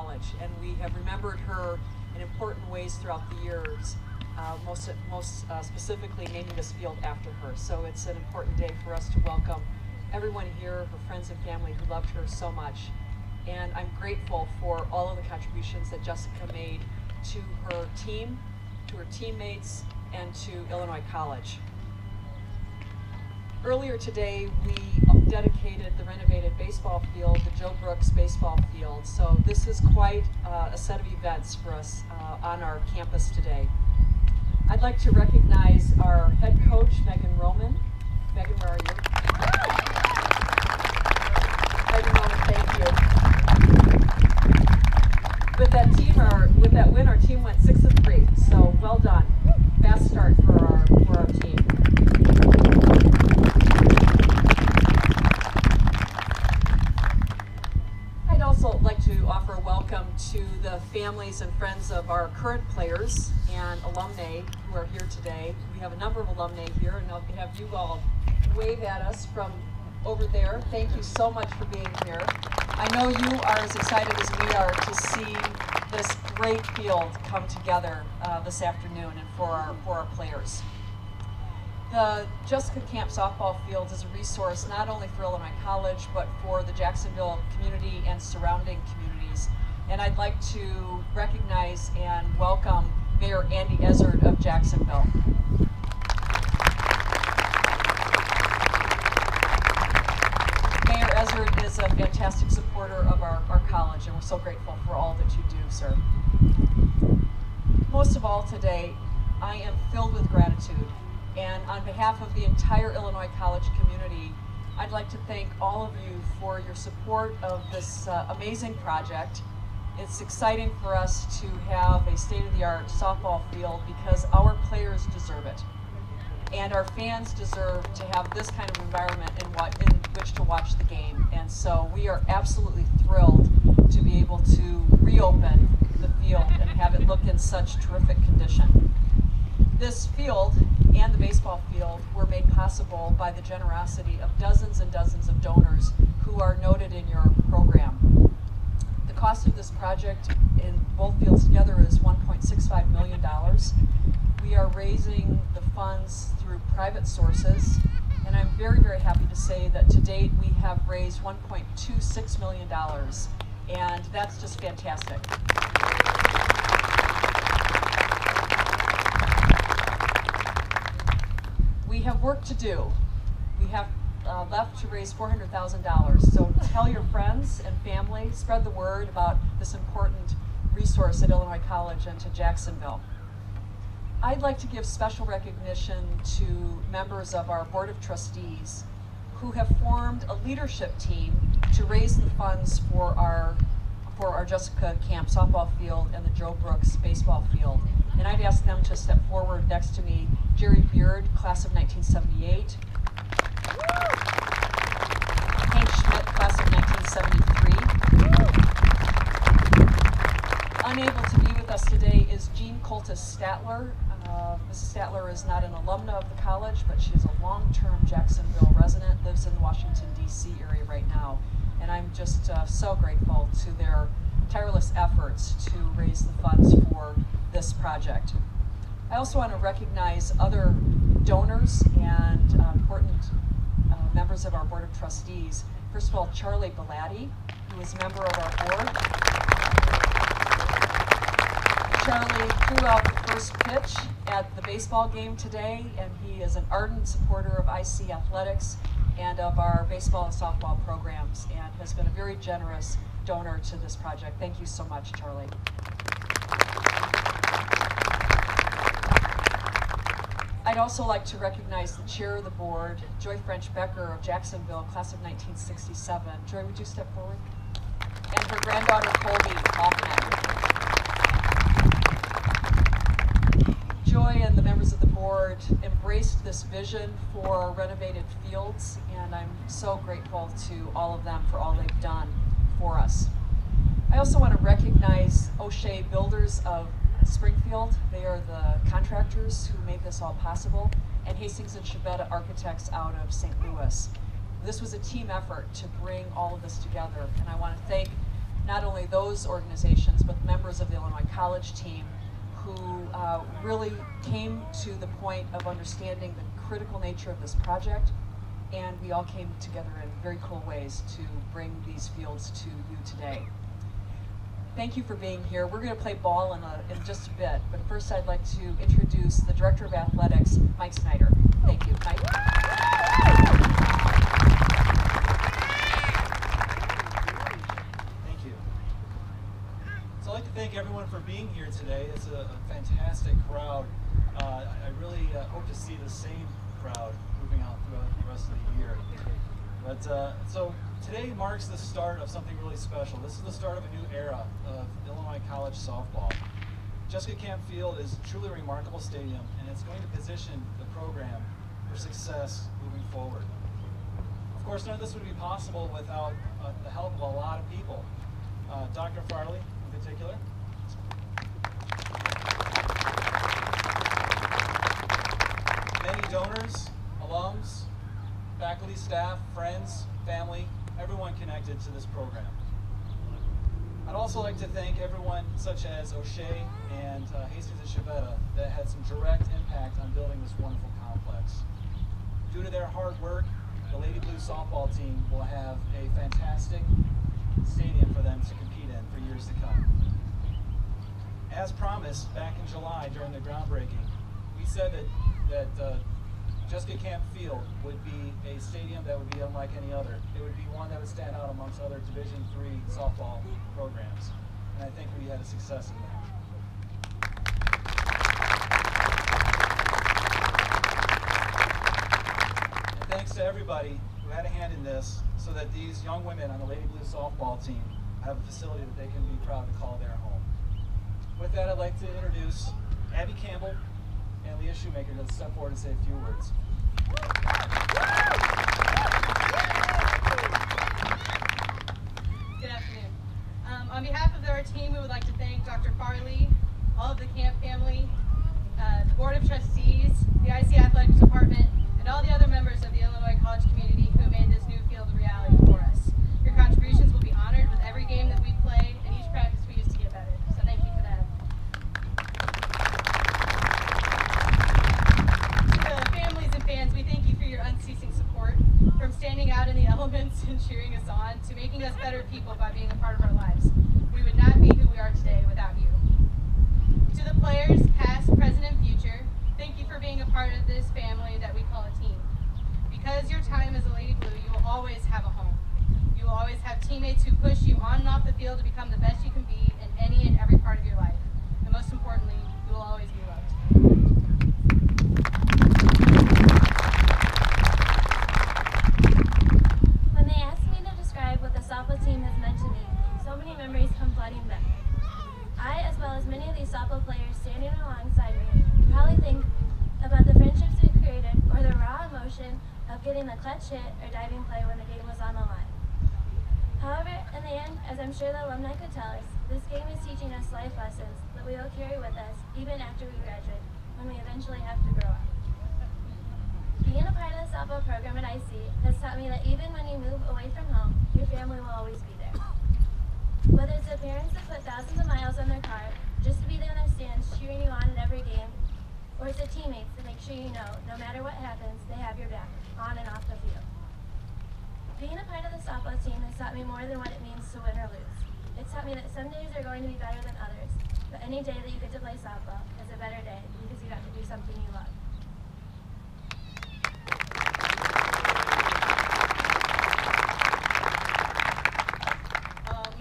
College, and we have remembered her in important ways throughout the years, most specifically naming this field after her. So it's an important day for us to welcome everyone here, her friends and family who loved her so much. And I'm grateful for all of the contributions that Jessica made to her team, to her teammates, and to Illinois College. Earlier today, we dedicated the renovated baseball field, the Joe Brooks baseball field. So this is quite a set of events for us on our campus today. I'd like to recognize our head coach, Megan Roman. Megan, where are you? Megan Roman, thank you. With that win, our team went 6-3. So well done. Fast start for our team. I'd also like to offer a welcome to the families and friends of our current players and alumni who are here today. We have a number of alumni here, and I'll have you all wave at us from over there. Thank you so much for being here. I know you are as excited as we are to see this great field come together this afternoon and for our players. The Jessica Kamp Softball Field is a resource not only for Illinois College, but for the Jacksonville community and surrounding communities. And I'd like to recognize and welcome Mayor Andy Ezzard of Jacksonville. Mayor Ezzard is a fantastic supporter of our college, and we're so grateful for all that you do, sir. Most of all today, I am filled with gratitude. And on behalf of the entire Illinois College community, I'd like to thank all of you for your support of this amazing project. It's exciting for us to have a state-of-the-art softball field because our players deserve it. And our fans deserve to have this kind of environment in which to watch the game. And so we are absolutely thrilled to be able to reopen the field and have it look in such terrific condition. This field and the baseball field were made possible by the generosity of dozens and dozens of donors who are noted in your program. The cost of this project in both fields together is $1.65 million. We are raising the funds through private sources, and I'm very, very happy to say that to date we have raised $1.26 million, and that's just fantastic. We have work to do. We have left to raise $400,000. So tell your friends and family, spread the word about this important resource at Illinois College and to Jacksonville. I'd like to give special recognition to members of our Board of Trustees who have formed a leadership team to raise the funds for our Jessica Kamp Softball Field and the Joe Brooks baseball field. And I'd ask them to step forward next to me. Jerry Beard, class of 1978. Hank Schmidt, class of 1973. Unable to be with us today is Jean Coltis Statler. Mrs. Statler is not an alumna of the college, but she is a long-term Jacksonville resident, lives in the Washington, D.C. area right now. And I'm just so grateful to their tireless efforts to raise the funds for this project. I also want to recognize other donors and important members of our Board of Trustees. First of all, Charlie Belatti, who is a member of our board. Charlie threw out the first pitch at the baseball game today, and he is an ardent supporter of IC athletics and of our baseball and softball programs, and has been a very generous donor to this project. Thank you so much, Charlie. I'd also like to recognize the chair of the board, Joy French Becker of Jacksonville, class of 1967. Joy, would you step forward? And her granddaughter, Colby Hoffman. Joy and the members of the board embraced this vision for renovated fields, and I'm so grateful to all of them for all they've done for us. I also want to recognize O'Shea Builders of Springfield. They are the contractors who made this all possible, and Hastings and Shabetta Architects out of St. Louis. This was a team effort to bring all of this together, and I want to thank not only those organizations, but members of the Illinois College team who really came to the point of understanding the critical nature of this project, and we all came together in very cool ways to bring these fields to you today. Thank you for being here. We're going to play ball in just a bit, but first I'd like to introduce the Director of Athletics, Mike Snyder. Thank you, Mike. Thank you. So I'd like to thank everyone for being here today. It's a fantastic crowd. I really hope to see the same crowd moving out throughout the rest of the year. But so today marks the start of something really special. This is the start of a new era of Illinois college softball. Jessica Kamp Field is a truly remarkable stadium, and it's going to position the program for success moving forward. Of course, none of this would be possible without the help of a lot of people. Dr. Farley, in particular. Many donors, alums, faculty, staff, friends, family, everyone connected to this program. I'd also like to thank everyone such as O'Shea and Hastings and Chavetta that had some direct impact on building this wonderful complex. Due to their hard work, the Lady Blue softball team will have a fantastic stadium for them to compete in for years to come. As promised back in July during the groundbreaking, we said that Jessica Kamp Field would be a stadium that would be unlike any other. It would be one that would stand out amongst other Division III softball programs. And I think we had a success in that. And thanks to everybody who had a hand in this so that these young women on the Lady Blue softball team have a facility that they can be proud to call their home. With that, I'd like to introduce Abby Campbell and Leah Shoemaker to step forward and say a few words. Good afternoon. On behalf of our team, we would like to thank Dr. Farley, all of the Kamp family, the Board of Trustees, the IC Athletics Department, and all the other members of the Illinois college community who made this new field a reality for us. Your contributions will be honored with every game that we play and each practice we use to get better. So thank you for that. To the families and fans, we thank you for your unceasing support, from standing out in the elements and cheering us on, to making us better people by being a part of our lives. We would not be who we are today without you. To the players, past, present, and future, thank you for being a part of this family that we call a team. Because your time as a Lady Blue, you will always have a home. You will always have teammates who push you on and off the field to become the best you can be in any and every part of your life. And most importantly, you will always be loved. When they asked me to describe what the softball team has meant to me, so many memories come flooding back. I, as well as many of these softball players standing alongside me, probably think about the friendships we created or the raw emotion of getting the clutch hit or diving play when the game was on the line. However, in the end, as I'm sure the alumni could tell us, this game is teaching us life lessons that we will carry with us even after we graduate, when we eventually have to grow up. Being a part of the softball program at IC has taught me that even when you move away from home, your family will always be there. Whether it's the parents that put thousands of miles on their car just to be there in their stands cheering you on at every game, or it's the teammates that make sure you know, no matter what happens, they have your back, on and off the field. Being a part of the softball team has taught me more than what it means to win or lose. It's taught me that some days are going to be better than others, but any day that you get to play softball is a better day because you got to do something you love.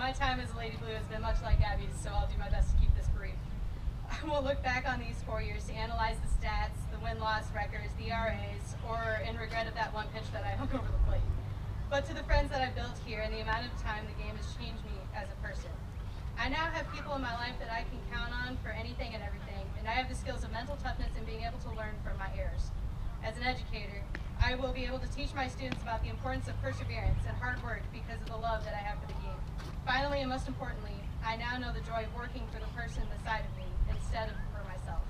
My time as a Lady Blue has been much like Abby's, so I'll do my best to keep this brief. I will look back on these 4 years to analyze the stats, the win-loss records, the ERAs, or in regret of that one pitch that I hung over the plate. But to the friends that I've built here and the amount of time the game has changed me as a person. I now have people in my life that I can count on for anything and everything, and I have the skills of mental toughness and being able to learn from my errors. As an educator, I will be able to teach my students about the importance of perseverance and hard work because of the love that I have for the game. Finally, and most importantly, I now know the joy of working for the person beside of me instead of for myself.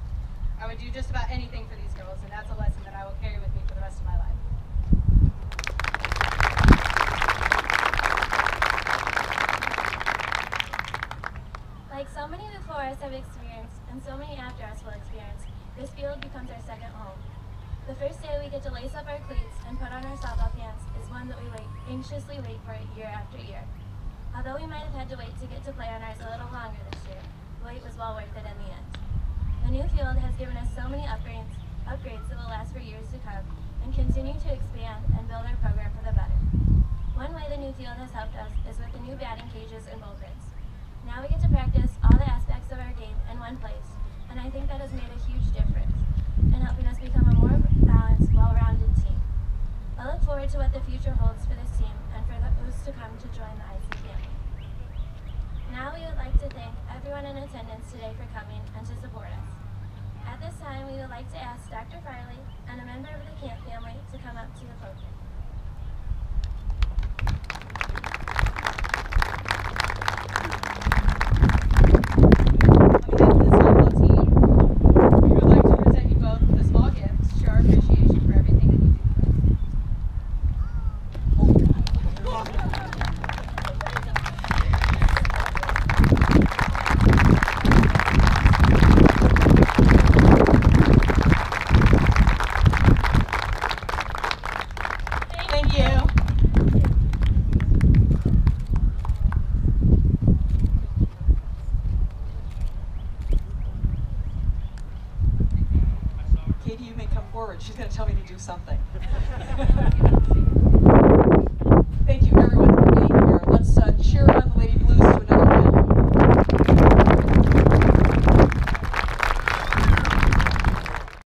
I would do just about anything for these girls, and that's a lesson that I will carry with me for the rest of my life. Like so many before us have experienced, and so many after us will experience, this field becomes our second home. The first day we get to lace up our cleats and put on our softball pants is one that we anxiously wait for year after year. Although we might have had to wait to get to play on ours a little longer this year, the wait was well worth it in the end. The new field has given us so many upgrades that will last for years to come and continue to expand and build our program for the better. One way the new field has helped us is with the new batting cages and bullpens. Now we get to practice all the aspects of our game in one place, and I think that has made a huge difference in helping us become a more balanced, well-rounded team. I look forward to what the future holds for this team and for those to come to join the IC family. Now we would like to thank everyone in attendance today for coming and to support us. At this time, we would like to ask Dr. Farley and a member of the Kamp family to come up to the podium. Katie, you may come forward. She's going to tell me to do something.